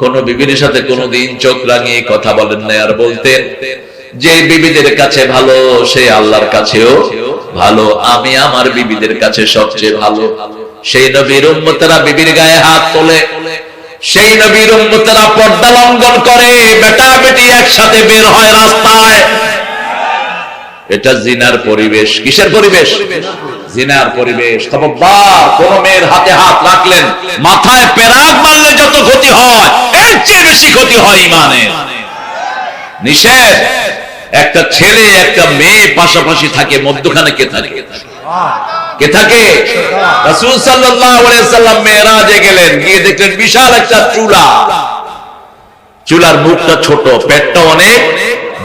কোন বিবির সাথে কোনদিন চোখ রাঙিয়ে কথা বলেন না। আর বলতেন যে বিবিদের কাছে ভালো সে আল্লাহর কাছেও ভালো, আমি আমার বিবিদের কাছে সবচেয়ে ভালো। সেই নবীর উম্মতেরা বিবির গায়ে হাত তোলে, সেই নবীর উম্মতেরা পর্দা লঙ্ঘন করে, বেটা বেটি একসাথে বের হয় রাস্তায়। এটা জিনার পরিবেশ। কিসের পরিবেশ? জিনার পরিবেশ। খবরদার, কোন মেয়ের হাতে হাত রাখলেন, মাথায় পেরাক মারলে যত ক্ষতি হয় এর চেয়ে বেশি ক্ষতি হয় ইমানের। নিষেধ। একটা ছেলে একটা মেয়ে পাশাপাশি থাকে, মধ্যখানে কে থাকে? কে থাকে? রাসূল সাল্লাল্লাহু আলাইহি সাল্লাম মেরাজে গেলেন, গিয়ে দেখলেন বিশাল একটা চুলা। চুলার মুখটা ছোট, পেটটা অনেক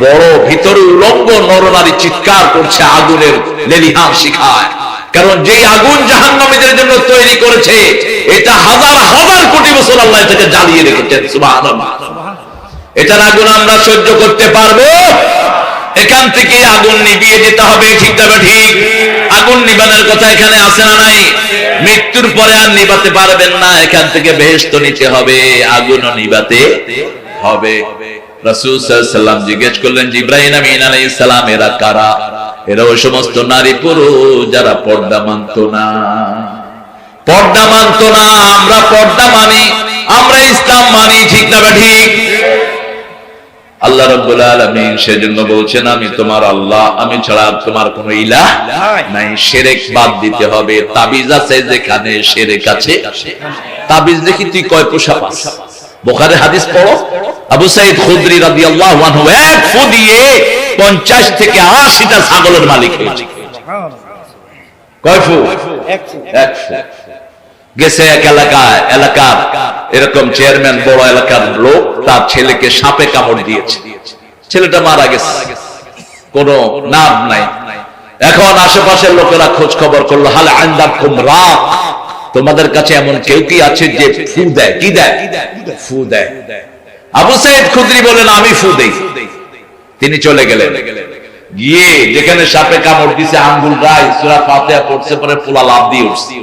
বড়, ভিতরে উলঙ্গ নরনারী চিৎকার করছে আগুনের লেলিহান শিখায়। কারণ যেই আগুন জাহান্নামীদের জন্য তৈরি করেছে, এটা হাজার হাজার কোটি বছর আল্লাহ এটাকে জ্বালিয়ে রেখেছেন। সুবহানাল্লাহ। এটার আগুন আমরা সহ্য করতে পারবো? এখান থেকে আগুন নিভিয়ে দিতে হবে, ঠিক না ঠিক? আগুন নিবানোর কথা এখানে আছে না নাই? মৃত্যুর পরে আর নিবাতে পারবেন না, এখান থেকে বেহেশত নিতে হবে, আগুনও নিবাতে হবে। রাসূল সাল্লাল্লাহু আলাইহি সাল্লাম জিজ্ঞেস করলেন, জিবরাইল আমিন আলাইহিস সালাম এরা কারা? এরা ওই সমস্ত নারী পুরুষ যারা পর্দা মানত না। পর্দা মানত না, আমরা পর্দা মানি, আমরা ইসলাম মানি, ঠিক না ঠিক? আল্লাহ রাব্বুল আলামিন সেজন্য বলছেন, আমি তোমার আল্লাহ, আমি ছাড়া তোমার কোনো ইলাহ নাই। শিরক বাদ দিতে হবে। তাবিজ আছে যেখানে শিরক আছে, তাবিজ দেখি তুই কয় পয়সা পাস? বুখারী হাদিস পড়ো, আবু সাঈদ খুদরি রাদিয়াল্লাহু আনহু এক ফু দিয়ে 50 থেকে 80টা ছাগলের মালিক হয়েছে। কয় ফু? এক ফু। গেছে এক এলাকার এরকম চেয়ারম্যান, বড় এলাকার লোক, তার ছেলেকে সাপে কামড় দিয়েছে। ছেলেটা মারা গেছে, কোনো নাম নাই। এখন আশেপাশের লোকেরা খোঁজ খবর করলো, হাল আনদাকুম রাক, তোমাদের কাছে এমন কেউ কি আছে যে ফু দেয়? কি দেয়? ফু দেয়। আবু সাঈদ খুদরি বলেন, আমি ফু দেই। তিনি চলে গেলেন, গিয়ে যেখানে সাপে কামড় দিছে আঙ্গুল গায় সূরা ফাতিহা পড়ছে, পরে পোলা লাফ দিয়ে উঠছে।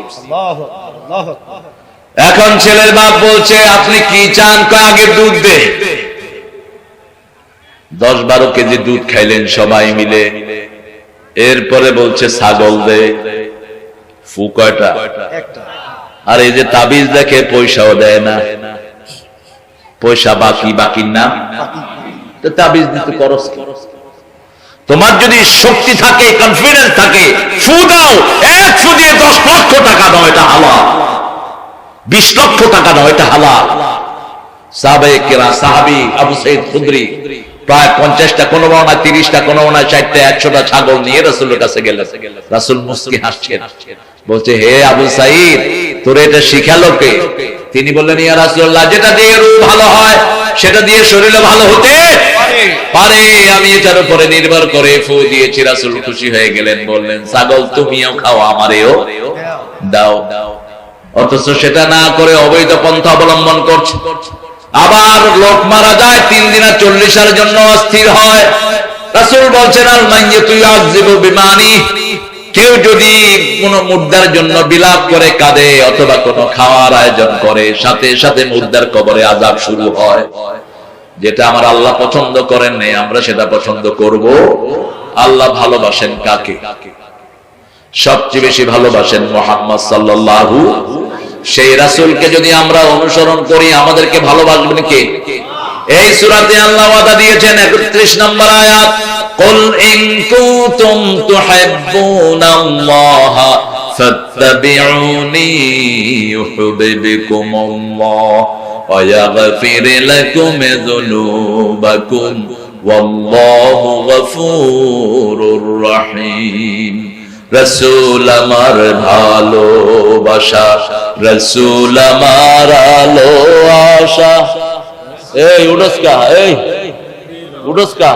এখন ছেলের বাপ বলছে, আপনি কি চান? কয় আগে দুধ দে। 10-12 কেজি দুধ খাইলেন সবাই মিলে। এরপরে বলছে ছাগল দে। ফু কয়টা? আর এই যে তাবিজ দেখে পয়সাও দেয় না, পয়সা বাকি, বাকির নাম তো তাবিজ দিতে খরচ। তোমার যদি শক্তি থাকে, কনফিডেন্স থাকে, ফু দাও। এক ফু দিয়ে 10 লক্ষ টাকা দাও, এটা হালাল। 20 লক্ষ টাকা দাও, এটা হালাল। সাহাবী আবু সাঈদ খুদরি প্রায় 50টা, কোনো না 30টা, কোনো না 60টা, 100টা ছাগল নিয়ে রাসূলের কাছে গেলেন। রাসূল মুস্কি হাসছেন, বলছে, হে আবু সাঈদ, তোর এটা শিখালো কে? তিনি বললেন, ইয়া রাসূলুল্লাহ, যেটা দিয়ে রূহ ভালো হয় সেটা দিয়ে শরীরও ভালো হতে পারে, আমি এটার উপরে নির্ভর করে ফু দিয়েছি। রাসূল খুশি হয়ে গেলেন, বললেন, ছাগল তুমিও খাও, আমারেও দাও। অথচ সেটা না করে অবৈধ পন্থা অবলম্বন করছে। আবার লোক মারা যায়, 3 দিন আর 40 জন্য অস্থির হয়। রাসূল বলছেন, আল মাইয়িতু ইয়াযিবু বিমানি, কেউ যদি কোন মুর্দার জন্য বিলাপ করে কাঁদে অথবা কোন খাওয়ার আয়োজন করে, সাথে সাথে মুর্দার কবরে আযাব শুরু হয়। যেটা আমার আল্লাহ পছন্দ করেন নাই, আমরা সেটা পছন্দ করব। আল্লাহ ভালোবাসেন কাকে? সবচেয়ে বেশি ভালোবাসেন মুহাম্মদ সাল্লাল্লাহু। সেই রাসূলকে যদি আমরা অনুসরণ করি, আমাদেরকে ভালোবাসবেন কে? এই সূরাতে আল্লাহ ওয়াদা দিয়েছেন, 31 নম্বর আয়াত, কুল ইন কুনতুম তুহিব্বুনাল্লাহা ফাত্তাবিউনি ইউহিব্বুকুমুল্লাহ ওয়া ইয়াগফির লাকুম যুনুবাকুম ওয়াল্লাহু গফুরুর রহিম। রাসূল আমার ভালোবাসা, রাসূল আমার আলো আশা। এই উডসকা, এই উডসকা,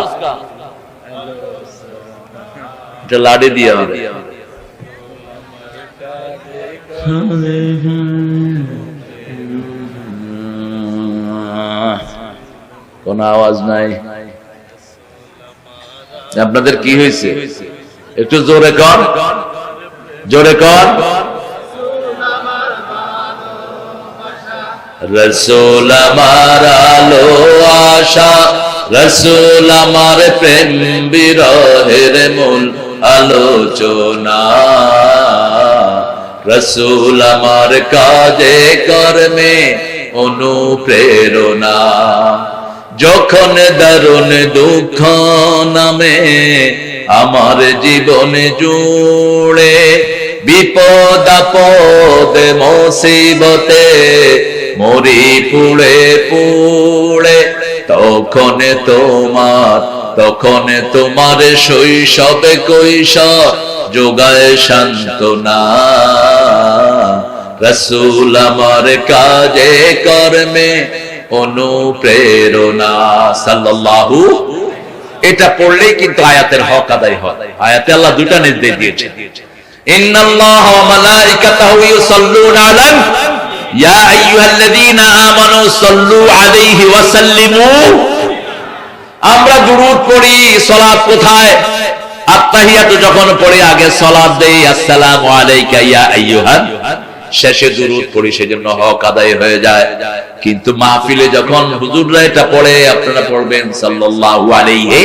এটা লাড়ি দিয়া কোন আওয়াজ নাই। আপনাদের কি হয়েছে? একটু জোরে কর, জোরে কর। রাসূল আমার আলো আশা, রাসূল আমার প্রেম বিরহের মূল আলোচনা, রাসূল আমার কাজে কর্মে অনুপ্রেরণা। যখন দারুণ দুঃখ নামে আমার জীবনে জুড়ে, বিপদ আপদ মুসিবতে মরি পুড়ে পুড়ে, তখন তোমার শৈশবে কৈশোর যোগায় সান্ত্বনা। রাসূল আমার কাজে কর্মে অনুপ্রেরণা। সাল্লাল্লাহু, এটা পড়লেই কিন্তু আয়াতের হক আদায় হয়। আয়াতে আল্লাহ দুটো নির্দেশ দিয়েছেন, ইন্নাল্লাহ ওয়া মালাইকাতাহু ইউসাল্লুনা আলান ইয়া আইয়ুহাল্লাযীনা আমানু সাল্লু আলাইহি ওয়া সাল্লিমু। আমরা দুরূদ পড়ি, সালাত কোথায়? আত্তাহিয়াতু যখন পড়ি আগে সালাত দেই, আসসালামু আলাইকা ইয়া আইয়ুহান, শেষে দুরূদ পড়ি, সেজন্য হক আদায় হয়ে যায়। কিন্তু মাহফিলে যখন হুজুররা এটা পড়ে, আপনারা পড়বেন সাল্লাল্লাহু আলাইহি